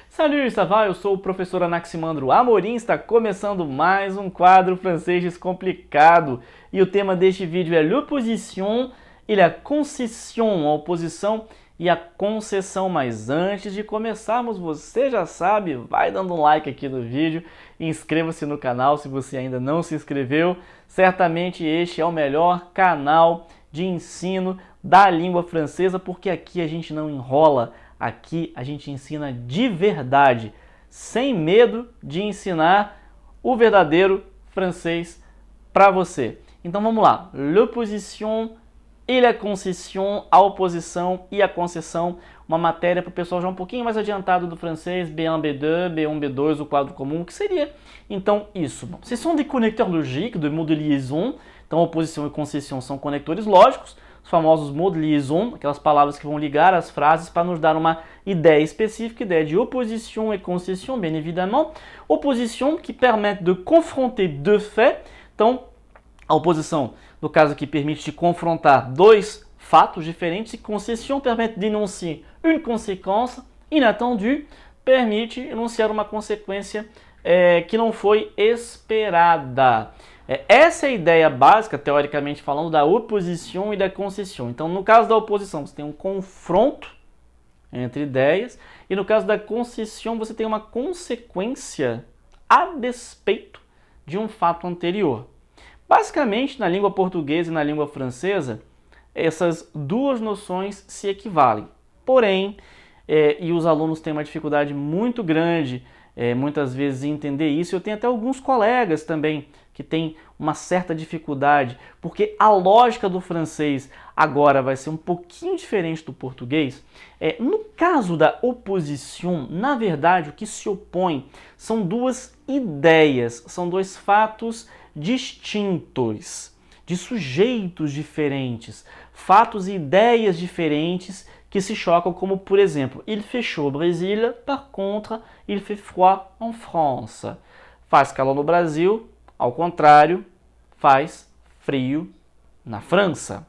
Salut, ça va? Eu sou o professor Anaximandro Amorim, está começando mais um quadro francês descomplicado. E o tema deste vídeo é l'opposition e la concession, a oposição e a concessão. Mas antes de começarmos, você já sabe, vai dando um like aqui no vídeo, inscreva-se no canal se você ainda não se inscreveu. Certamente este é o melhor canal de ensino da língua francesa, porque aqui a gente não enrola. Aqui a gente ensina de verdade, sem medo de ensinar o verdadeiro francês para você. Então vamos lá. L'opposition et la concession, a oposição e a concessão, uma matéria para o pessoal já um pouquinho mais adiantado do francês, B1, B2, B1, B2, o quadro comum, que seria então isso. Bom, ce sont des connecteurs logiques de mots de liaison, então oposição e concession são conectores lógicos, os famosos mots de liaison, aquelas palavras que vão ligar as frases para nos dar uma ideia específica, ideia de opposition et concession, bien évidemment. Opposition que permite de confronter deux faits, então a oposição, no caso aqui, permite de confrontar dois fatos diferentes, e concession permite d'énoncer une conséquence inattendue, permite enunciar uma consequência que não foi esperada. Essa é a ideia básica, teoricamente falando, da oposição e da concessão. Então, no caso da oposição, você tem um confronto entre ideias, e no caso da concessão, você tem uma consequência a despeito de um fato anterior. Basicamente, na língua portuguesa e na língua francesa, essas duas noções se equivalem. Porém, e os alunos têm uma dificuldade muito grande, muitas vezes, em entender isso. Eu tenho até alguns colegas também que têm uma certa dificuldade, porque a lógica do francês agora vai ser um pouquinho diferente do português. No caso da oposição, na verdade, o que se opõe são duas ideias, são dois fatos distintos, de sujeitos diferentes, fatos e ideias diferentes que se chocam, como, por exemplo, il fait chaud au Brésil, par contre, il fait froid en France. Faz calor no Brasil, ao contrário, faz frio na França.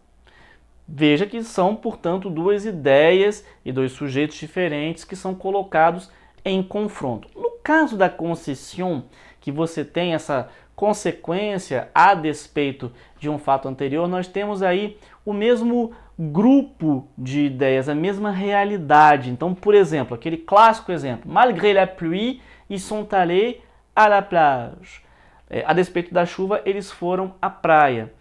Veja que são, portanto, duas ideias e dois sujeitos diferentes que são colocados em confronto. No caso da concessão, que você tem essa consequência a despeito de um fato anterior, nós temos aí o mesmo grupo de ideias, a mesma realidade. Então, por exemplo, aquele clássico exemplo, malgré la pluie, ils sont allés à la plage. A despeito da chuva, eles foram à praia.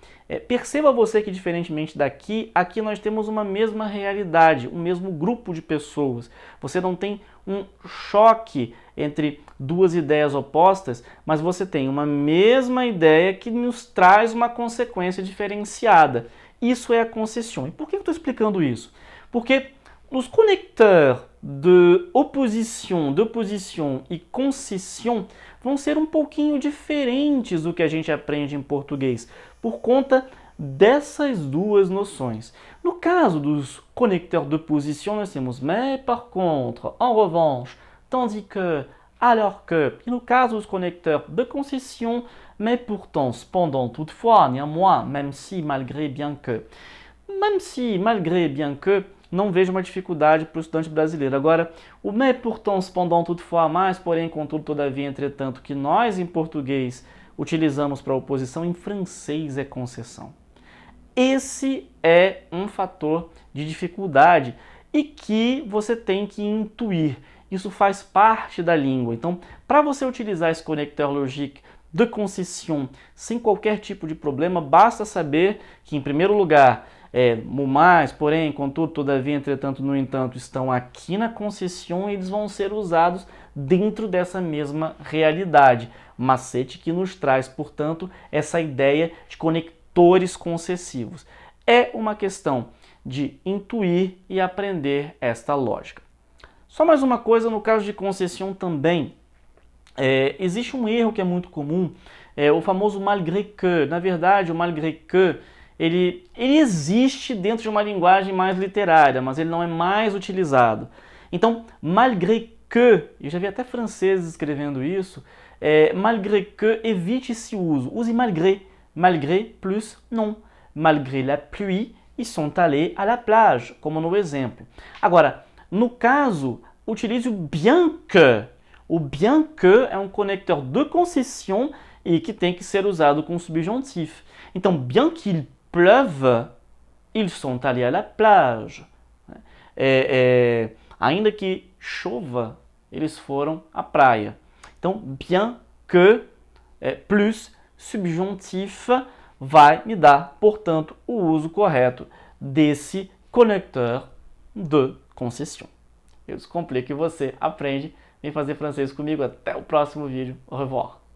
Perceba você que, diferentemente daqui, aqui nós temos uma mesma realidade, um mesmo grupo de pessoas. Você não tem um choque entre duas ideias opostas, mas você tem uma mesma ideia que nos traz uma consequência diferenciada. Isso é a concession. E por que eu estou explicando isso? Porque os conecteurs de oposição e concession vão ser um pouquinho diferentes do que a gente aprende em português, por conta dessas duas noções. No caso dos conecteurs de position, nós temos mais, par contre, en revanche, tandis que, alors que. E no caso dos conecteurs de concession, mais pourtant, cependant, toutefois, néanmoins, même si, malgré, bien que. Même si, malgré, bien que, não vejo uma dificuldade para o estudante brasileiro. Agora, o mais, pourtant, cependant, toutefois, mais, porém, contudo, todavia, entretanto, que nós em português utilizamos para oposição, em francês é concessão. Esse é um fator de dificuldade e que você tem que intuir. Isso faz parte da língua. Então, para você utilizar esse conecteur logique de concession sem qualquer tipo de problema, basta saber que, em primeiro lugar, mais, porém, contudo, todavia, entretanto, no entanto, estão aqui na concession e eles vão ser usados dentro dessa mesma realidade. Macete que nos traz, portanto, essa ideia de conectores concessivos. É uma questão de intuir e aprender esta lógica. Só mais uma coisa, no caso de concession também, existe um erro que é muito comum, o famoso malgré que. Na verdade, o malgré que ele existe dentro de uma linguagem mais literária, mas ele não é mais utilizado. Então, malgré que, eu já vi até franceses escrevendo isso, malgré que, evite esse uso. Use malgré, malgré plus non. Malgré la pluie, ils sont allés à la plage, como no exemplo. Agora, no caso utilize o bien que. O bien que é um conector de concession e que tem que ser usado com subjonctif. Então, bien qu'il pleuve, ils sont allés à la plage. Ainda que chova, eles foram à praia. Então, bien que plus subjonctif vai me dar, portanto, o uso correto desse conector de concession. Eu descomplico e você aprende. Vem fazer francês comigo. Até o próximo vídeo. Au revoir.